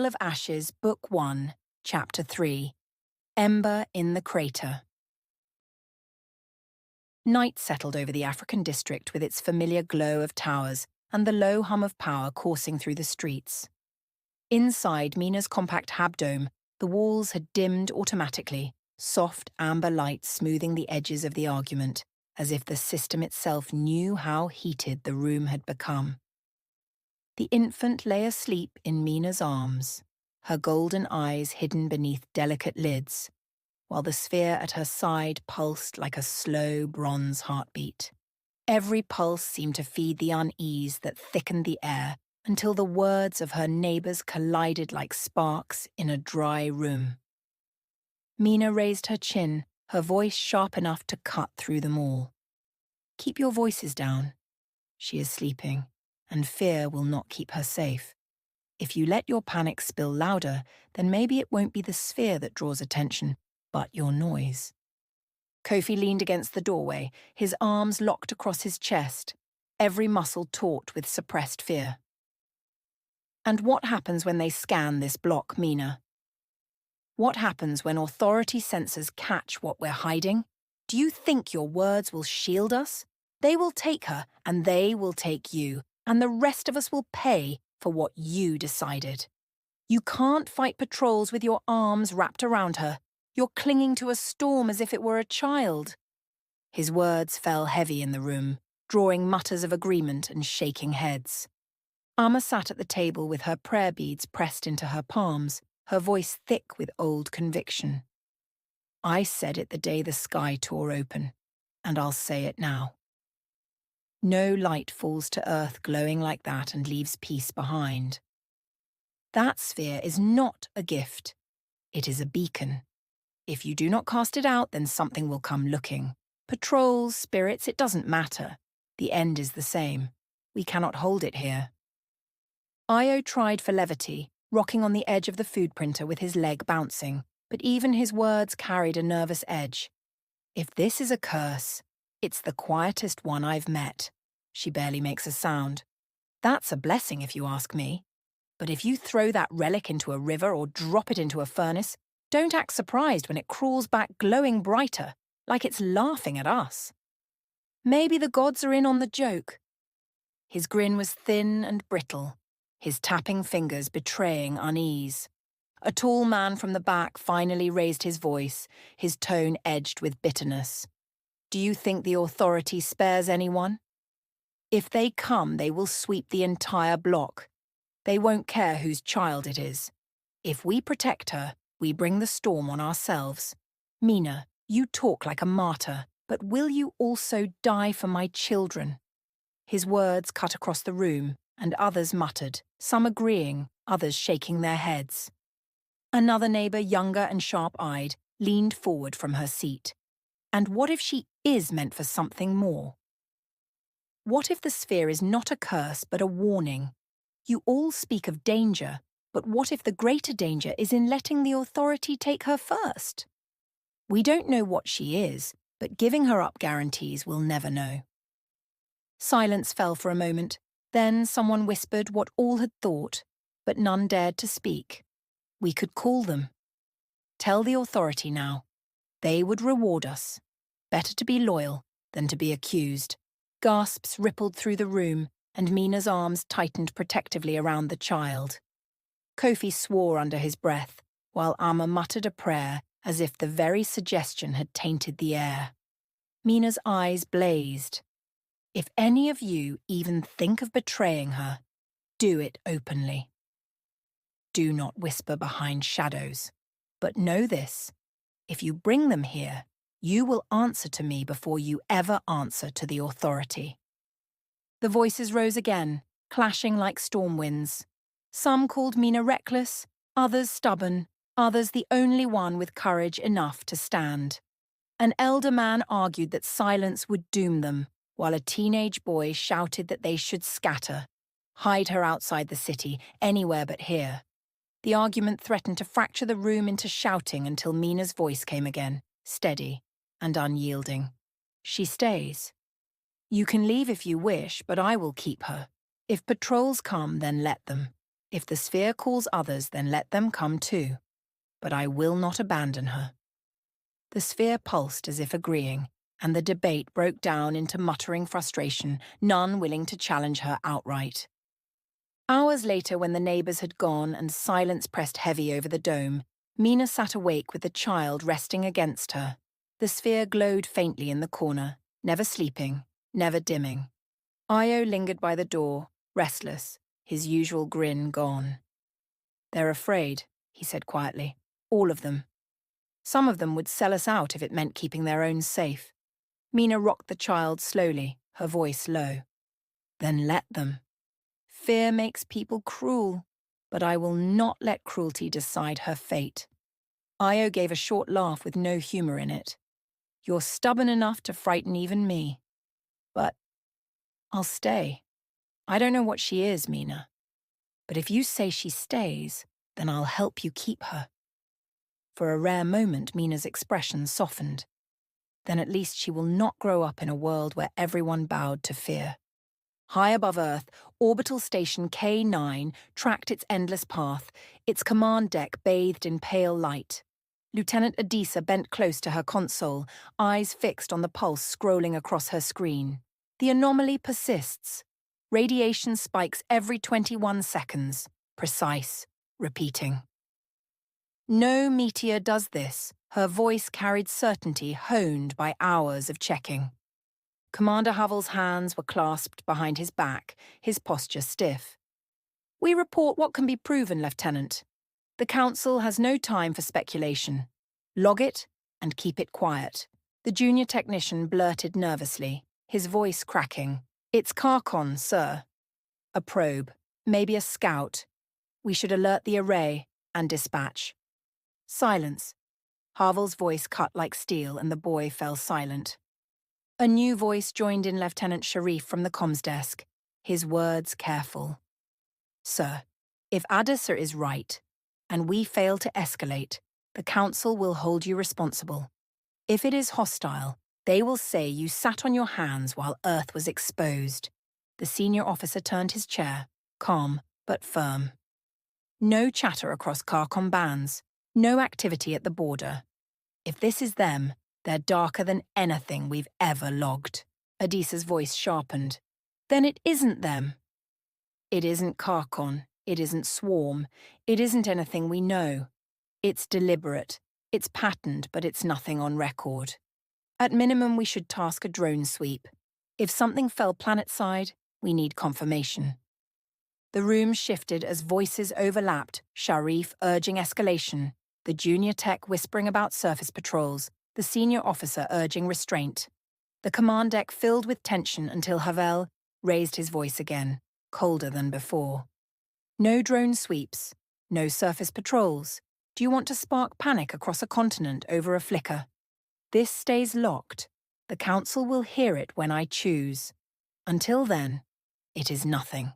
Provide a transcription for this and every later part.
Trail of Ashes, Book 1, Chapter 3, Ember in the Crater. Night settled over the African district with its familiar glow of towers and the low hum of power coursing through the streets. Inside Mina's compact hab-dome, the walls had dimmed automatically, soft amber light smoothing the edges of the argument, as if the system itself knew how heated the room had become. The infant lay asleep in Mina's arms, her golden eyes hidden beneath delicate lids, while the sphere at her side pulsed like a slow bronze heartbeat. Every pulse seemed to feed the unease that thickened the air until the words of her neighbours collided like sparks in a dry room. Mina raised her chin, her voice sharp enough to cut through them all. "Keep your voices down. She is sleeping, and fear will not keep her safe. If you let your panic spill louder, then maybe it won't be the sphere that draws attention, but your noise." Kofi leaned against the doorway, his arms locked across his chest, every muscle taut with suppressed fear. "And what happens when they scan this block, Mina? What happens when authority sensors catch what we're hiding? Do you think your words will shield us? They will take her, and they will take you, and the rest of us will pay for what you decided. You can't fight patrols with your arms wrapped around her. You're clinging to a storm as if it were a child." His words fell heavy in the room, drawing mutters of agreement and shaking heads. Amma sat at the table with her prayer beads pressed into her palms, her voice thick with old conviction. "I said it the day the sky tore open, and I'll say it now. No light falls to earth glowing like that and leaves peace behind. That sphere is not a gift. It is a beacon. If you do not cast it out, then something will come looking. Patrols, spirits, it doesn't matter. The end is the same. We cannot hold it here." Io tried for levity, rocking on the edge of the food printer with his leg bouncing, but even his words carried a nervous edge. "If this is a curse, it's the quietest one I've met." She barely makes a sound. "That's a blessing if you ask me. But if you throw that relic into a river or drop it into a furnace, don't act surprised when it crawls back glowing brighter, like it's laughing at us. Maybe the gods are in on the joke." His grin was thin and brittle, his tapping fingers betraying unease. A tall man from the back finally raised his voice, his tone edged with bitterness. "Do you think the authority spares anyone? If they come, they will sweep the entire block. They won't care whose child it is. If we protect her, we bring the storm on ourselves. Mina, you talk like a martyr, but will you also die for my children?" His words cut across the room, and others muttered, some agreeing, others shaking their heads. Another neighbour, younger and sharp-eyed, leaned forward from her seat. And what if she is meant for something more? What if the sphere is not a curse but a warning? You all speak of danger, but what if the greater danger is in letting the authority take her first? We don't know what she is, but giving her up guarantees we'll never know. Silence fell for a moment, then someone whispered what all had thought, but none dared to speak. We could call them. Tell the authority now. They would reward us. Better to be loyal than to be accused. Gasps rippled through the room, and Mina's arms tightened protectively around the child. Kofi swore under his breath, while Amma muttered a prayer as if the very suggestion had tainted the air. Mina's eyes blazed. "If any of you even think of betraying her, do it openly. Do not whisper behind shadows. But know this, if you bring them here, you will answer to me before you ever answer to the authority." The voices rose again, clashing like storm winds. Some called Mina reckless, others stubborn, others the only one with courage enough to stand. An elder man argued that silence would doom them, while a teenage boy shouted that they should scatter, hide her outside the city, anywhere but here. The argument threatened to fracture the room into shouting until Mina's voice came again, steady and unyielding. "She stays. You can leave if you wish, but I will keep her. If patrols come, then let them. If the sphere calls others, then let them come too. But I will not abandon her. The sphere pulsed as if agreeing, and the debate broke down into muttering frustration, none willing to challenge her outright. Hours later, when the neighbours had gone and silence pressed heavy over the dome, Mina sat awake with the child resting against her. The sphere glowed faintly in the corner, never sleeping, never dimming. Io lingered by the door, restless, his usual grin gone. "They're afraid," he said quietly. "All of them. Some of them would sell us out if it meant keeping their own safe." Mina rocked the child slowly, her voice low. "Then let them. Fear makes people cruel, but I will not let cruelty decide her fate." Io gave a short laugh with no humour in it. "You're stubborn enough to frighten even me. But I'll stay. I don't know what she is, Mina. But if you say she stays, then I'll help you keep her." For a rare moment, Mina's expression softened. Then at least she will not grow up in a world where everyone bowed to fear. High above Earth, orbital station K9 tracked its endless path, its command deck bathed in pale light. Lieutenant Adisa bent close to her console, eyes fixed on the pulse scrolling across her screen. The anomaly persists. Radiation spikes every 21 seconds, precise, repeating. No meteor does this, her voice carried certainty honed by hours of checking. Commander Havel's hands were clasped behind his back, his posture stiff. "We report what can be proven, Lieutenant. The Council has no time for speculation. Log it and keep it quiet." The junior technician blurted nervously, his voice cracking. "It's Kaarkon, sir. A probe, maybe a scout. We should alert the array and dispatch." Silence. Havel's voice cut like steel and the boy fell silent. A new voice joined in Lieutenant Sharif from the comms desk, his words careful. "Sir, if Adisa is right, and we fail to escalate, the Council will hold you responsible. If it is hostile, they will say you sat on your hands while Earth was exposed." The senior officer turned his chair, calm but firm. "No chatter across Kaarkon bands, no activity at the border. If this is them, they're darker than anything we've ever logged." Adisa's voice sharpened. "Then it isn't them." "It isn't Kaarkon, it isn't Swarm, it isn't anything we know. It's deliberate, it's patterned, but it's nothing on record. At minimum, we should task a drone sweep. If something fell planet-side, we need confirmation." The room shifted as voices overlapped, Sharif urging escalation, the junior tech whispering about surface patrols, the senior officer urging restraint. The command deck filled with tension until Havel raised his voice again, colder than before. "No drone sweeps, no surface patrols. Do you want to spark panic across a continent over a flicker? This stays locked. The Council will hear it when I choose. Until then, it is nothing."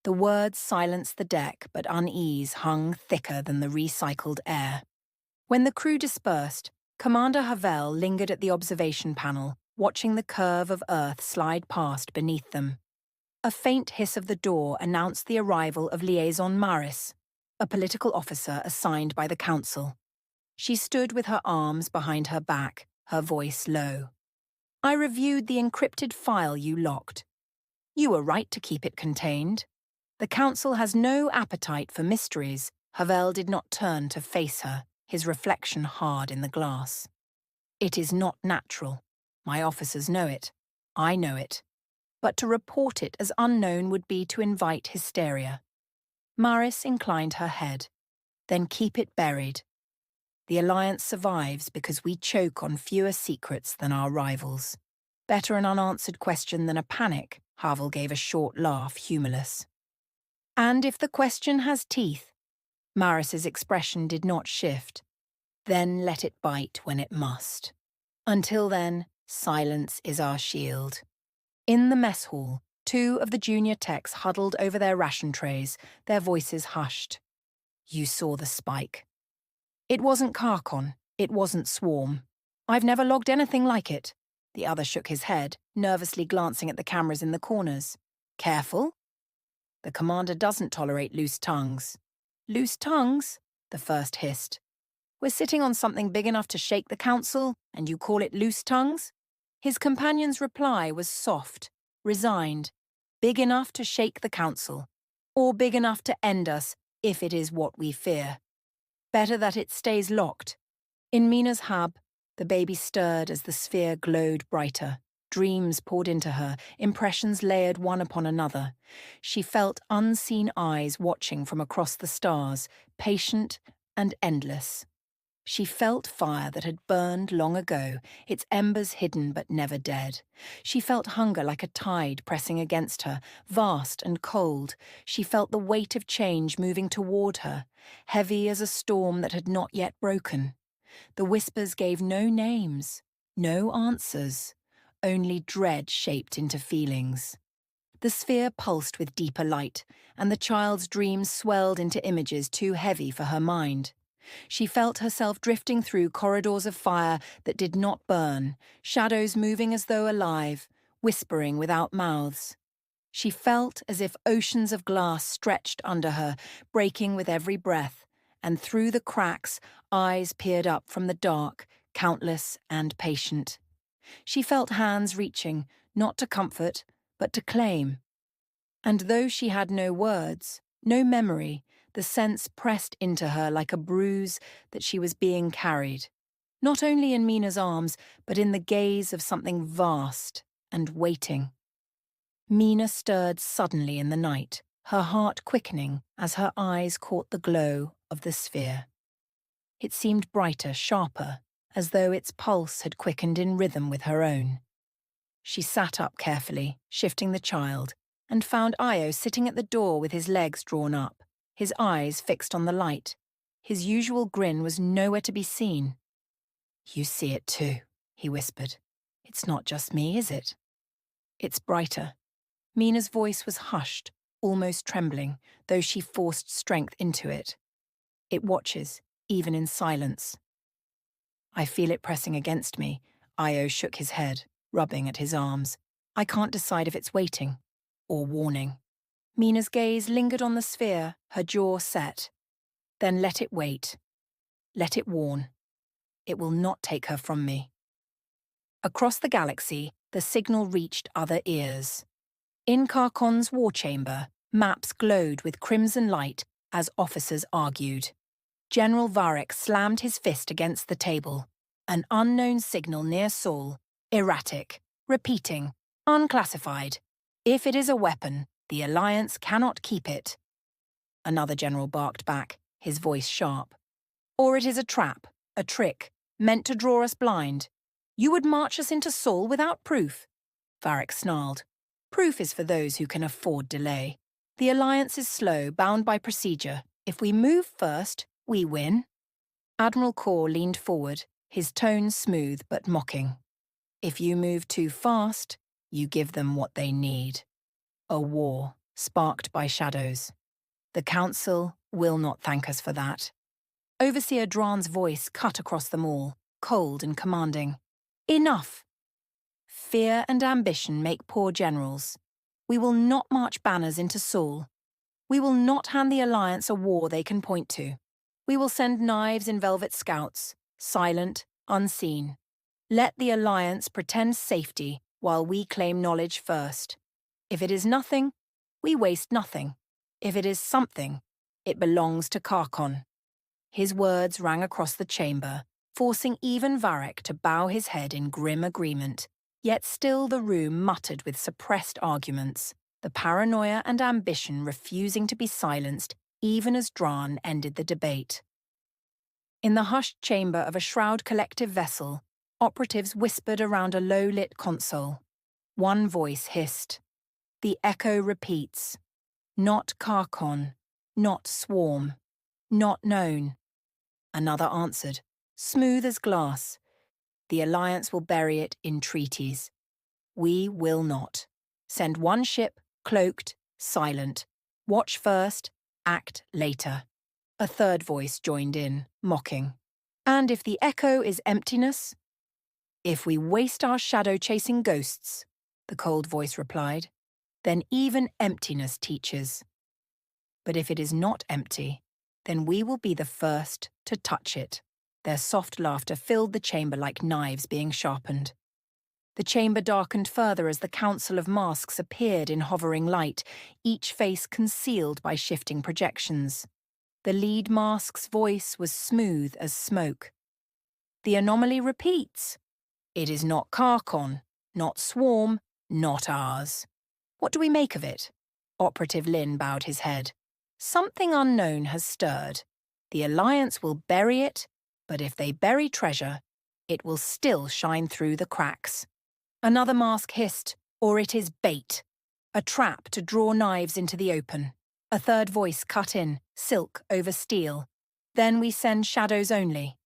The words silenced the deck, but unease hung thicker than the recycled air. When the crew dispersed, Commander Havel lingered at the observation panel, watching the curve of Earth slide past beneath them. A faint hiss of the door announced the arrival of Liaison Maris, a political officer assigned by the Council. She stood with her arms behind her back, her voice low. "I reviewed the encrypted file you locked. You were right to keep it contained. The Council has no appetite for mysteries." Havel did not turn to face her, his reflection hard in the glass. "It is not natural. My officers know it. I know it. But to report it as unknown would be to invite hysteria." Maris inclined her head. "Then keep it buried. The Alliance survives because we choke on fewer secrets than our rivals. Better an unanswered question than a panic." Havel gave a short laugh, humorless. "And if the question has teeth," Maris's expression did not shift, "then let it bite when it must. Until then, silence is our shield." In the mess hall, two of the junior techs huddled over their ration trays, their voices hushed. "You saw the spike. It wasn't Kaarkon, it wasn't Swarm. I've never logged anything like it." The other shook his head, nervously glancing at the cameras in the corners. "Careful." The commander doesn't tolerate loose tongues. Loose tongues? The first hissed. We're sitting on something big enough to shake the council, and you call it loose tongues? His companion's reply was soft, resigned. Big enough to shake the council, or big enough to end us if it is what we fear. Better that it stays locked. In Mina's hab, the baby stirred as the sphere glowed brighter. Dreams poured into her, impressions layered one upon another. She felt unseen eyes watching from across the stars, patient and endless. She felt fire that had burned long ago, its embers hidden but never dead. She felt hunger like a tide pressing against her, vast and cold. She felt the weight of change moving toward her, heavy as a storm that had not yet broken. The whispers gave no names, no answers, only dread shaped into feelings. The sphere pulsed with deeper light, and the child's dreams swelled into images too heavy for her mind. She felt herself drifting through corridors of fire that did not burn, shadows moving as though alive, whispering without mouths. She felt as if oceans of glass stretched under her, breaking with every breath, and through the cracks, eyes peered up from the dark, countless and patient. She felt hands reaching, not to comfort, but to claim. And though she had no words, no memory, the sense pressed into her like a bruise that she was being carried, not only in Mina's arms, but in the gaze of something vast and waiting. Mina stirred suddenly in the night, her heart quickening as her eyes caught the glow of the sphere. It seemed brighter, sharper, as though its pulse had quickened in rhythm with her own. She sat up carefully, shifting the child, and found Io sitting at the door with his legs drawn up, his eyes fixed on the light. His usual grin was nowhere to be seen. "You see it too," he whispered. "It's not just me, is it?" "It's brighter." Mina's voice was hushed, almost trembling, though she forced strength into it. "It watches, even in silence." "I feel it pressing against me." Io shook his head, rubbing at his arms. "I can't decide if it's waiting or warning." Mina's gaze lingered on the sphere, her jaw set. "Then let it wait. Let it warn. It will not take her from me." Across the galaxy, the signal reached other ears. In Kaarkon's war chamber, maps glowed with crimson light as officers argued. General Varric slammed his fist against the table. An unknown signal near Saul, erratic, repeating, unclassified. "If it is a weapon, the Alliance cannot keep it." Another general barked back, his voice sharp. "Or it is a trap, a trick, meant to draw us blind. You would march us into Saul without proof." Varric snarled. "Proof is for those who can afford delay. The Alliance is slow, bound by procedure. If we move first, we win." Admiral Kaur leaned forward, his tone smooth but mocking. "If you move too fast, you give them what they need. A war, sparked by shadows. The Council will not thank us for that." Overseer Dran's voice cut across them all, cold and commanding. "Enough! Fear and ambition make poor generals. We will not march banners into Saul. We will not hand the Alliance a war they can point to. We will send knives in velvet scouts, silent, unseen. Let the Alliance pretend safety while we claim knowledge first. If it is nothing, we waste nothing. If it is something, it belongs to Kaarkon." His words rang across the chamber, forcing even Varric to bow his head in grim agreement. Yet still the room muttered with suppressed arguments, the paranoia and ambition refusing to be silenced even as Dran ended the debate. In the hushed chamber of a Shroud collective vessel, operatives whispered around a low-lit console. One voice hissed. The echo repeats. Not Kaarkon, not Swarm, not known. Another answered, smooth as glass. The Alliance will bury it in treaties. We will not. Send one ship, cloaked, silent. Watch first, act later. A third voice joined in, mocking. And if the echo is emptiness? If we waste our shadow chasing ghosts, the cold voice replied, then even emptiness teaches. But if it is not empty, then we will be the first to touch it. Their soft laughter filled the chamber like knives being sharpened. The chamber darkened further as the council of masks appeared in hovering light, each face concealed by shifting projections. The lead mask's voice was smooth as smoke. The anomaly repeats. It is not Kaarkon, not Swarm, not ours. What do we make of it? Operative Lin bowed his head. Something unknown has stirred. The Alliance will bury it, but if they bury treasure, it will still shine through the cracks. Another mask hissed, or it is bait. A trap to draw knives into the open. A third voice cut in, silk over steel. Then we send shadows only.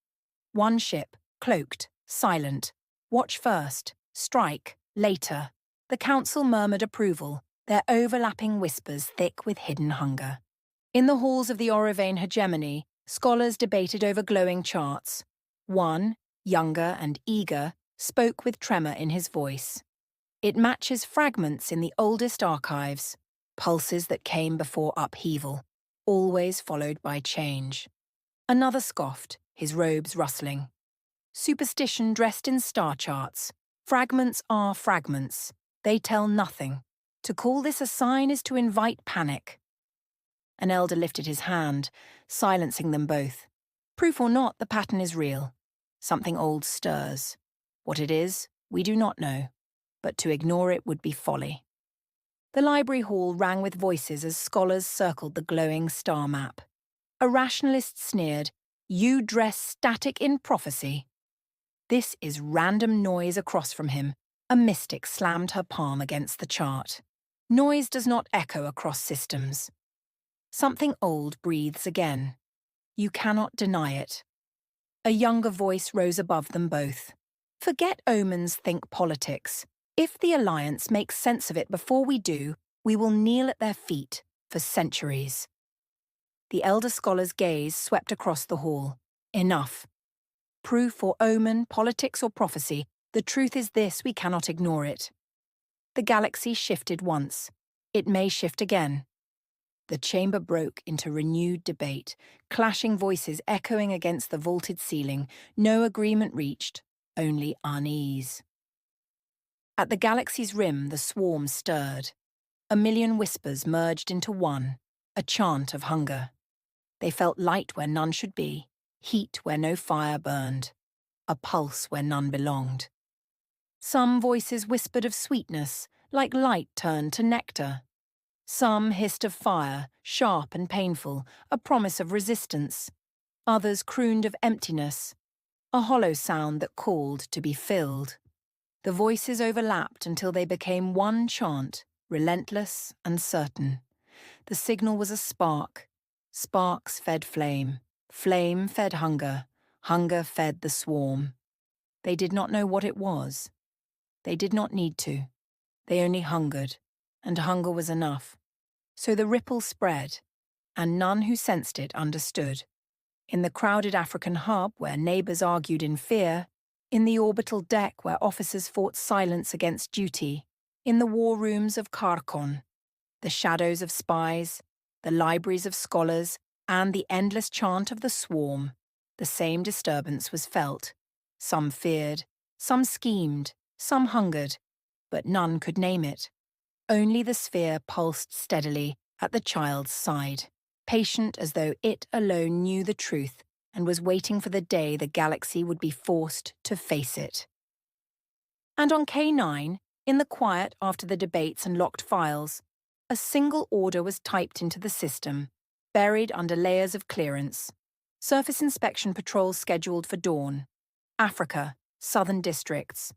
One ship, cloaked, silent. Watch first, strike, later. The council murmured approval, their overlapping whispers thick with hidden hunger. In the halls of the Orivane hegemony, scholars debated over glowing charts. One, younger and eager, spoke with tremor in his voice. It matches fragments in the oldest archives, pulses that came before upheaval, always followed by change. Another scoffed, his robes rustling. Superstition dressed in star charts. Fragments are fragments. They tell nothing. To call this a sign is to invite panic. An elder lifted his hand, silencing them both. Proof or not, the pattern is real. Something old stirs. What it is, we do not know, but to ignore it would be folly. The library hall rang with voices as scholars circled the glowing star map. A rationalist sneered, "You dress static in prophecy." This is random noise across from him. A mystic slammed her palm against the chart. Noise does not echo across systems. Something old breathes again. You cannot deny it. A younger voice rose above them both. Forget omens, think politics. If the Alliance makes sense of it before we do, we will kneel at their feet for centuries. The elder scholar's gaze swept across the hall. Enough. Proof or omen, politics or prophecy, the truth is this, we cannot ignore it. The galaxy shifted once. It may shift again. The chamber broke into renewed debate, clashing voices echoing against the vaulted ceiling, no agreement reached, only unease. At the galaxy's rim, the swarm stirred. A million whispers merged into one, a chant of hunger. They felt light where none should be, heat where no fire burned, a pulse where none belonged. Some voices whispered of sweetness, like light turned to nectar. Some hissed of fire, sharp and painful, a promise of resistance. Others crooned of emptiness, a hollow sound that called to be filled. The voices overlapped until they became one chant, relentless and certain. The signal was a spark. Sparks fed flame. Flame fed hunger. Hunger fed the swarm. They did not know what it was. They did not need to. They only hungered, and hunger was enough. So the ripple spread, and none who sensed it understood. In the crowded African hub where neighbours argued in fear, in the orbital deck where officers fought silence against duty, in the war rooms of Kaarkon, the shadows of spies, the libraries of scholars, and the endless chant of the swarm, the same disturbance was felt. Some feared, some schemed, some hungered, but none could name it. Only the sphere pulsed steadily at the child's side, patient as though it alone knew the truth and was waiting for the day the galaxy would be forced to face it. And on K9, in the quiet after the debates and locked files, a single order was typed into the system, buried under layers of clearance. Surface inspection patrols scheduled for dawn. Africa, southern districts.